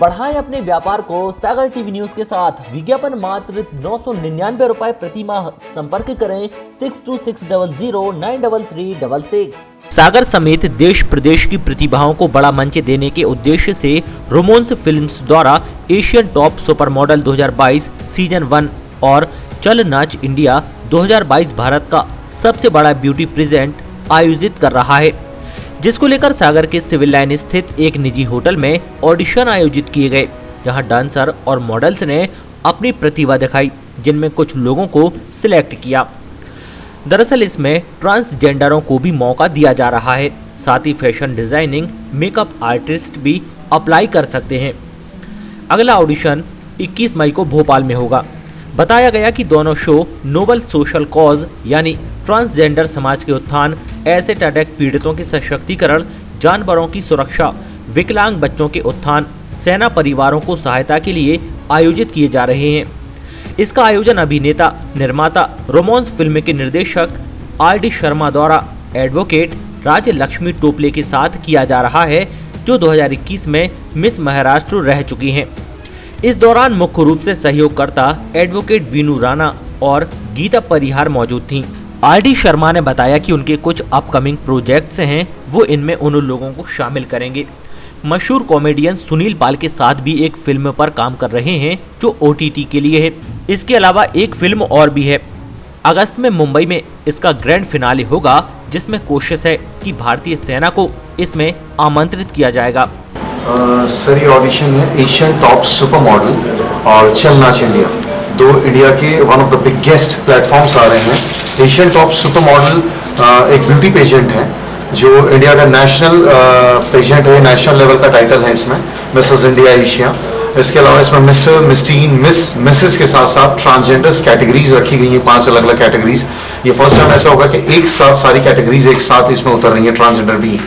बढ़ाएं अपने व्यापार को सागर टीवी न्यूज के साथ। विज्ञापन मात्र 999 रुपए प्रति माह। संपर्क करें 6260093366। सागर समेत देश प्रदेश की प्रतिभाओं को बड़ा मंच देने के उद्देश्य से रोमांस फिल्म्स द्वारा Asian top super model 2022 season 1 और चल नाच इंडिया 2022 भारत का सबसे बड़ा ब्यूटी प्रेजेंट आयोजित कर रहा है, जिसको लेकर सागर के सिविल लाइन स्थित एक निजी होटल में ऑडिशन आयोजित किए गए, जहां डांसर और मॉडल्स ने अपनी प्रतिभा दिखाई, जिनमें कुछ लोगों को सिलेक्ट किया। दरअसल इसमें ट्रांसजेंडरों को भी मौका दिया जा रहा है। साथ ही फैशन डिजाइनिंग, मेकअप आर्टिस्ट भी अप्लाई कर सकते हैं। अगला ऑडिशन 21 मई को भोपाल में होगा। बताया गया कि दोनों शो नोबल सोशल कॉज यानी ट्रांसजेंडर समाज के उत्थान, एसिड अटैक पीड़ितों के सशक्तिकरण, जानवरों की सुरक्षा, विकलांग बच्चों के उत्थान, सेना परिवारों को सहायता के लिए आयोजित किए जा रहे हैं। इसका आयोजन अभिनेता, निर्माता, रोमांस फिल्म के निर्देशक RD शर्मा द्वारा एडवोकेट राज लक्ष्मी टोपले के साथ किया जा रहा है, जो 2021 में मिस महाराष्ट्र रह चुकी हैं। इस दौरान मुख्य रूप से सहयोगकर्ता एडवोकेट वीनू राणा और गीता परिहार मौजूद थीं। RD शर्मा ने बताया कि उनके कुछ अपकमिंग प्रोजेक्ट्स हैं, वो इनमें उन लोगों को शामिल करेंगे। मशहूर कॉमेडियन सुनील पाल के साथ भी एक फिल्म पर काम कर रहे हैं, जो OTT के लिए है। इसके अलावा एक फिल्म और भी है। अगस्त में मुंबई में इसका ग्रैंड फिनाले होगा, जिसमें कोशिश है कि भारतीय सेना को इसमें आमंत्रित किया जाएगा। सर ये ऑडिशन है एशियन टॉप सुपर मॉडल और चल नाच इंडिया, दो इंडिया के one of the biggest platforms आ रहे हैं। एशियन टॉप सुपर मॉडल एक ब्यूटी पेजेंट है, जो इंडिया का नेशनल पेजेंट है, नेशनल लेवल का टाइटल है इसमें, मिसेस इंडिया एशिया। इसके अलावा इसमें मिस्टर, मिस्टीन, मिसेस के साथ साथ ट्रांसजेंडर्स कैटेगरीज रखी गई हैं, 5 अलग अलग कैटेगरीज। ये फर्स्ट टाइम ऐसा होगा कि एक साथ सारी कैटेगरीज एक साथ इसमें उतर रही है, ट्रांसजेंडर भी।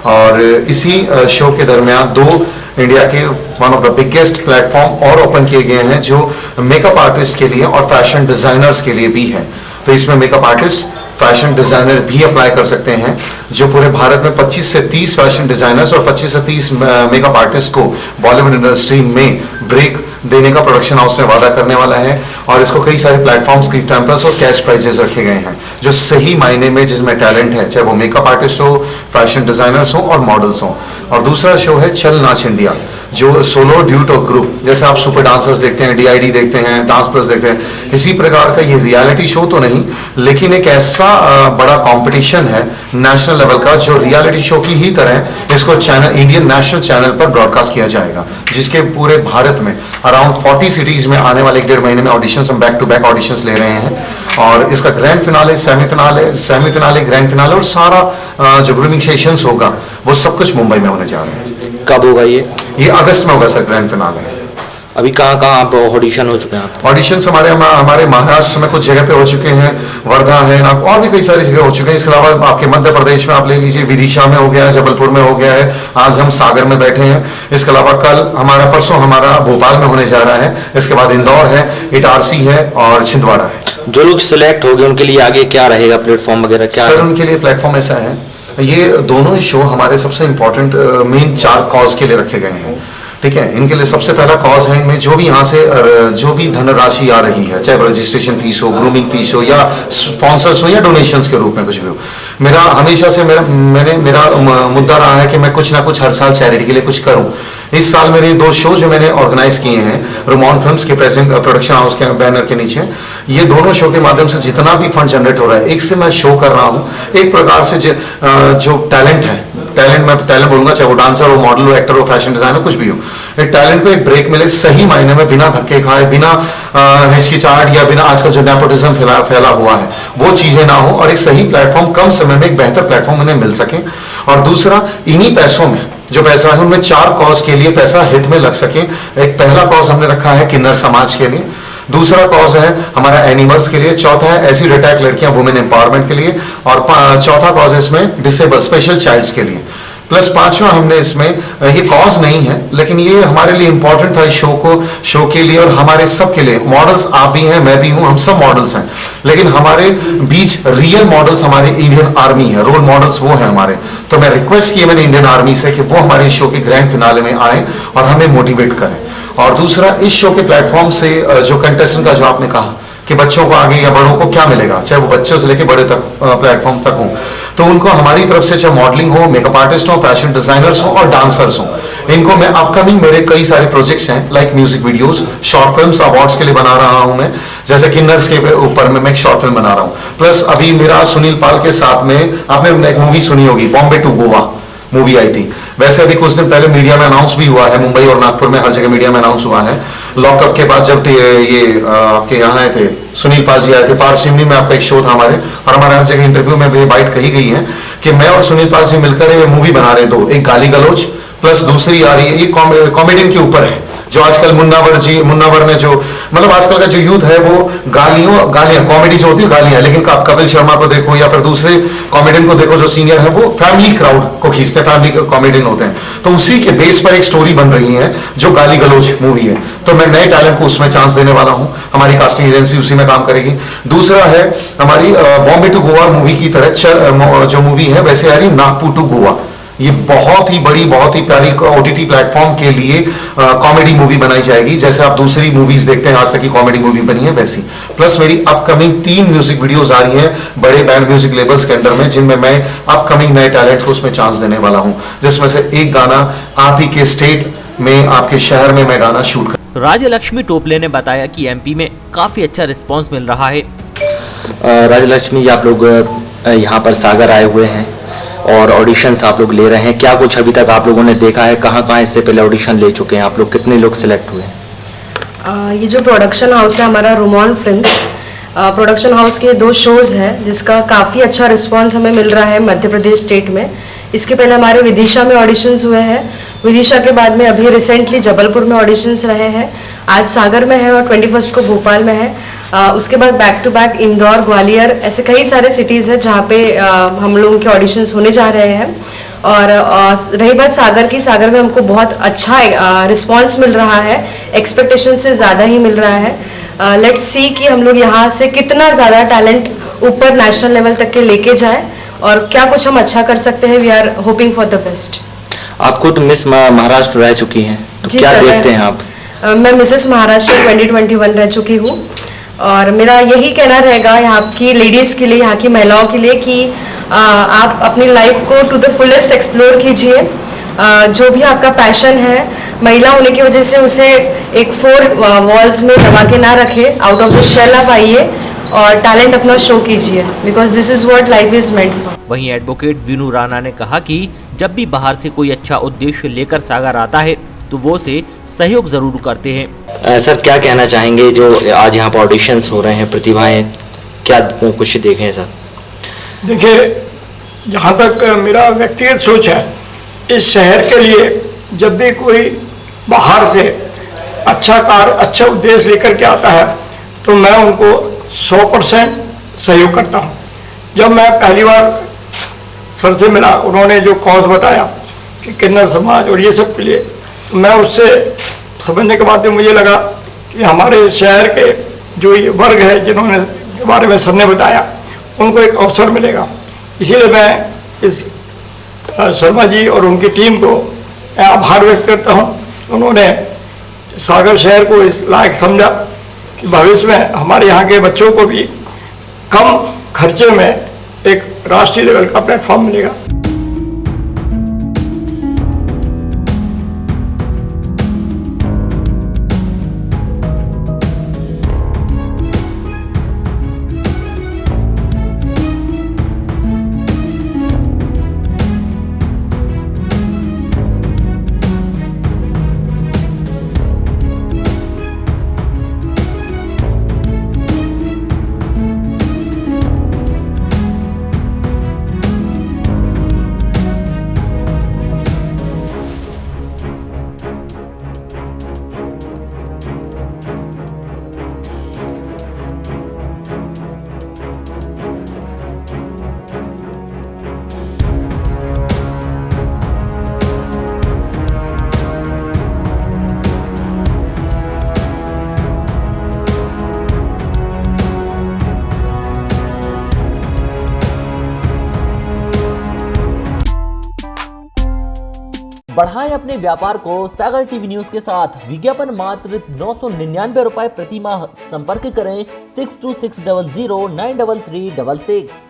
और इसी शो के दरमियान 2 इंडिया के one of the biggest platform और ओपन किए गए हैं, जो मेकअप आर्टिस्ट के लिए और फैशन डिजाइनर्स के लिए भी है। तो इसमें मेकअप आर्टिस्ट, फैशन डिजाइनर भी अप्लाई कर सकते हैं, जो पूरे भारत में 25 से 30 फैशन डिजाइनर्स और 25 से 30 मेकअप आर्टिस्ट को बॉलीवुड इंडस्ट्री में ब्रेक देने का प्रोडक्शन हाउस ने वादा करने वाला है। और इसको कई सारे प्लेटफॉर्म्स, गिफ्ट हैम्पर्स और कैश प्राइजेस रखे गए हैं, जो सही मायने में जिसमें टैलेंट है, चाहे वो मेकअप आर्टिस्ट हो, फैशन डिजाइनर्स हो और मॉडल्स हो। और दूसरा शो है चल नाच इंडिया, जो सोलो, ड्यूट और ग्रुप, जैसे आप सुपर डांसर्स देखते हैं, DID देखते हैं, डांस प्लस देखते हैं, इसी प्रकार का ये रियलिटी शो तो नहीं, लेकिन एक ऐसा बड़ा कंपटीशन है नेशनल लेवल का, जो रियलिटी शो की ही तरह इसको चैनल, इंडियन नेशनल चैनल पर ब्रॉडकास्ट किया जाएगा, जिसके पूरे भारत में अराउंड 40 सिटीज में आने वाले 1.5 महीने में ऑडिशंस, हम बैक टू बैक ऑडिशंस ले रहे हैं। और इसका grand finale, semi-finale, grand finale और सारा जो ग्रूमिंग सेशंस होगा, वो सब कुछ मुंबई में होने जा रहे हैं। कब होगा ये? अगस्त में होगा सर, ग्रैंड फिनाले। अभी कहाँ आप ऑडिशन हो चुके हैं? ऑडिशंस हमारे महाराष्ट्र में कुछ जगह पे हो चुके हैं, वर्धा है, और भी कई सारी जगह हो चुके हैं। इसके अलावा आपके मध्य प्रदेश में आप ले लीजिए, विदिशा में हो गया है, जबलपुर में हो गया है, आज हम सागर में बैठे हैं। इसके अलावा परसों हमारा भोपाल में होने जा रहा है। इसके बाद इंदौर है, इटारसी है और छिंदवाड़ा है। जो लोग सिलेक्ट हो गए उनके लिए आगे क्या रहेगा, प्लेटफॉर्म वगैरह क्या? सर उनके लिए प्लेटफॉर्म ऐसा है, ये दोनों शो हमारे सबसे इंपॉर्टेंट मेन 4 कॉज के लिए रखे गए हैं, ठीक है। इनके लिए सबसे पहला कॉज है, इनमें जो भी यहाँ से जो भी धनराशि आ रही है, चाहे रजिस्ट्रेशन फीस हो, ग्रूमिंग फीस हो, या स्पॉन्सर्स हो, या डोनेशंस के रूप में कुछ भी हो, मेरा हमेशा से मेरा मुद्दा रहा है कि मैं कुछ ना कुछ हर साल चैरिटी के लिए कुछ करूं। इस साल मेरे 2 शो जो मैंने ऑर्गेनाइज किए हैं रोमान फिल्म्स के प्रेजेंट प्रोडक्शन हाउस के बैनर के नीचे, ये दोनों शो के माध्यम से जितना भी फंड जनरेट हो रहा है, एक से मैं शो कर रहा हूँ, एक प्रकार से जो टैलेंट है, मैं टैलेंट बोलूंगा, चाहे वो डांसर हो, मॉडल हो, एक्टर हो, फैशन डिजाइनर, कुछ भी हो, एक टैलेंट को एक ब्रेक मिले सही मायने में, बिना धक्के खाए, बिना हिचकिचाहट, या बिना आजकल जो नेपोटिज्म फैला हुआ है, वो चीजें ना हो, और एक सही प्लेटफॉर्म, कम समय में एक बेहतर प्लेटफॉर्म उन्हें मिल सके। और दूसरा, इन्हीं पैसों में जो पैसा है, उनमें 4 कॉज के लिए पैसा हित में लग सके। एक पहला कॉज हमने रखा है किन्नर समाज के लिए, दूसरा कॉज है हमारा एनिमल्स के लिए, चौथा है एसिड अटैक लड़कियां, वुमेन एम्पावरमेंट के लिए, और चौथा कॉज है इसमें डिसेबल स्पेशल चाइल्ड्स के लिए। प्लस पांचवा हमने इसमें ये कॉज नहीं है लेकिन ये हमारे लिए इंपॉर्टेंट था इस शो के लिए और हमारे सब के लिए। मॉडल्स आप भी हैं, मैं भी हूं, हम सब मॉडल्स हैं, लेकिन हमारे बीच रियल मॉडल्स हमारे इंडियन आर्मी है, रोल मॉडल्स वो हैं हमारे। तो मैं रिक्वेस्ट की मैंने इंडियन आर्मी से कि वो हमारे शो के ग्रैंड फिनाले में आए और हमें मोटिवेट करें। और दूसरा, इस शो के प्लेटफॉर्म से जो कंटेस्टेंट का जो आपने कहा कि बच्चों को आगे या बड़ों को क्या मिलेगा, चाहे वो बच्चों से लेके बड़े तक प्लेटफॉर्म तक हो, तो उनको हमारी तरफ से चाहे मॉडलिंग हो, मेकअप आर्टिस्ट हो, फैशन डिजाइनर्स हो और डांसर्स हो, इनको मैं अपकमिंग मेरे कई सारे प्रोजेक्ट्स हैं like music videos, short films awards के लिए बना रहा हूं मैं, जैसे किन्नर्स के ऊपर में मैं एक शॉर्ट फिल्म बना रहा हूं। प्लस अभी मेरा सुनील पाल के साथ में, आपने एक मूवी सुनी होगी बॉम्बे टू गोवा मूवी आई थी, वैसे अभी कुछ दिन पहले मीडिया में अनाउंस भी हुआ है, मुंबई और नागपुर में हर जगह मीडिया में अनाउंस हुआ है। लॉकअप के बाद जब ये आपके यहाँ आए थे, सुनील पाल जी आए थे, पार सिमनी में आपका एक शो था हमारे, और हमारे हर जगह इंटरव्यू में ये बात कही गई है कि मैं और सुनील पाल जी मिलकर ये मूवी बना रहे दो, एक गाली गलौज प्लस दूसरी आ रही है ये कॉमेडियन के ऊपर है, जो आजकल मुन्नावर में जो मतलब आजकल का जो यूथ है वो गालियां कॉमेडी जो होती है गालियां, लेकिन आप कपिल शर्मा को देखो या फिर दूसरे कॉमेडियन को देखो जो सीनियर है, वो फैमिली क्राउड को खींचते हैं, फैमिली कॉमेडियन होते हैं। तो उसी के बेस पर एक स्टोरी बन रही है जो गाली गलौज मूवी है, तो मैं नए टैलेंट को उसमें चांस देने वाला हूं, हमारी कास्टिंग एजेंसी उसी में काम करेगी। दूसरा है हमारी बॉम्बे टू गोवा मूवी की तरह जो मूवी है वैसे आ रही नागपुर टू गोवा, ये बहुत ही बड़ी बहुत ही प्यारी ओटीटी प्लेटफॉर्म के लिए कॉमेडी मूवी बनाई जाएगी, जैसे आप दूसरी मूवीज देखते हैं आज तक की कॉमेडी मूवी बनी है वैसी। प्लस मेरी अपकमिंग 3 म्यूजिक वीडियोस आ रही हैं बड़े बैंड म्यूजिक लेबल्स के अंडर में, जिनमें मैं अपकमिंग नए टैलेंट को उसमें चांस देने वाला हूं, जिसमें से एक गाना आप ही के स्टेट में, आपके शहर में मैं गाना शूट कर। राजलक्ष्मी टोपले ने बताया कि एमपी में काफी अच्छा रिस्पांस मिल रहा है। राजलक्ष्मी जी, आप लोग यहाँ पर सागर आए हुए हैं और ऑडिशंस आप लोग ले रहे हैं, क्या कुछ अभी तक आप लोगों ने देखा है, कहाँ इससे पहले ऑडिशन ले चुके हैं आप लोग, कितने लोग सिलेक्ट हुए हैं? ये जो प्रोडक्शन हाउस है हमारा रोमन फिल्म्स, प्रोडक्शन हाउस के 2 शोज़ हैं जिसका काफ़ी अच्छा रिस्पांस हमें मिल रहा है मध्य प्रदेश स्टेट में। इसके पहले हमारे विदिशा में ऑडिशंस हुए हैं, विदिशा के बाद में अभी रिसेंटली जबलपुर में ऑडिशंस रहे हैं, आज सागर में है और 21 को भोपाल में है। उसके बाद back to back Indore, Gwalior, ऐसे कई सारे सिटीज़ हैं जहाँ पे हम लोगों के ऑडिशंस होने जा रहे हैं। और रही बात सागर की, सागर में हमको बहुत अच्छा रिस्पांस मिल रहा है, एक्सपेक्टेशन से ज़्यादा ही मिल रहा है। लेट्स सी कि हम लोग यहाँ से कितना ज़्यादा टैलेंट ऊपर नेशनल लेवल तक के लेके जाएं और क्या कुछ हम अच्छा कर सकते हैं। We are hoping for the best. आप खुद मिस महाराष्ट्र रह चुकी हैं, तो क्या देखते हैं आप? मैं मिसेस महाराष्ट्र 2021 रह चुकी हूँ और मेरा यही कहना रहेगा यहाँ की लेडीज़ के लिए, यहाँ की महिलाओं के लिए कि आप अपनी लाइफ को टू द फुलेस्ट एक्सप्लोर कीजिए। जो भी आपका पैशन है, महिला होने की वजह से उसे एक 4 वॉल्स में दबा के ना रखें, आउट ऑफ द शेल आप आइए और टैलेंट अपना शो कीजिए, because this is what life is meant for. वहीं एडवोकेट विनू राणा ने कहा कि जब भी बाहर से कोई अच्छा उद्देश्य लेकर सागर आता है तो वो से सहयोग जरूर करते हैं। सर, क्या कहना चाहेंगे जो आज यहाँ पर ऑडिशंस हो रहे हैं, प्रतिभाएं क्या कुछ देखें सर? देखिए, जहाँ तक मेरा व्यक्तिगत सोच है, इस शहर के लिए जब भी कोई बाहर से अच्छा कार्य, अच्छा उद्देश्य लेकर के आता है तो मैं उनको 100% सहयोग करता हूँ। जब मैं पहली बार सर से मिला, उन्होंने जो कॉज बताया कि किन्नर समाज और ये सब के लिए, तो मैं उससे समझने के बाद मुझे लगा कि हमारे शहर के जो ये वर्ग है जिन्होंने के बारे में सर ने बताया, उनको एक अवसर मिलेगा। इसीलिए मैं इस शर्मा जी और उनकी टीम को आभार व्यक्त करता हूँ। उन्होंने सागर शहर को इस लायक समझा कि भविष्य में हमारे यहाँ के बच्चों को भी कम खर्चे में एक राष्ट्रीय लेवल का प्लेटफॉर्म मिलेगा। बढ़ाएं अपने व्यापार को सागर टीवी न्यूज के साथ। विज्ञापन मात्र 999 रुपए प्रति माह। संपर्क करें 6260093366।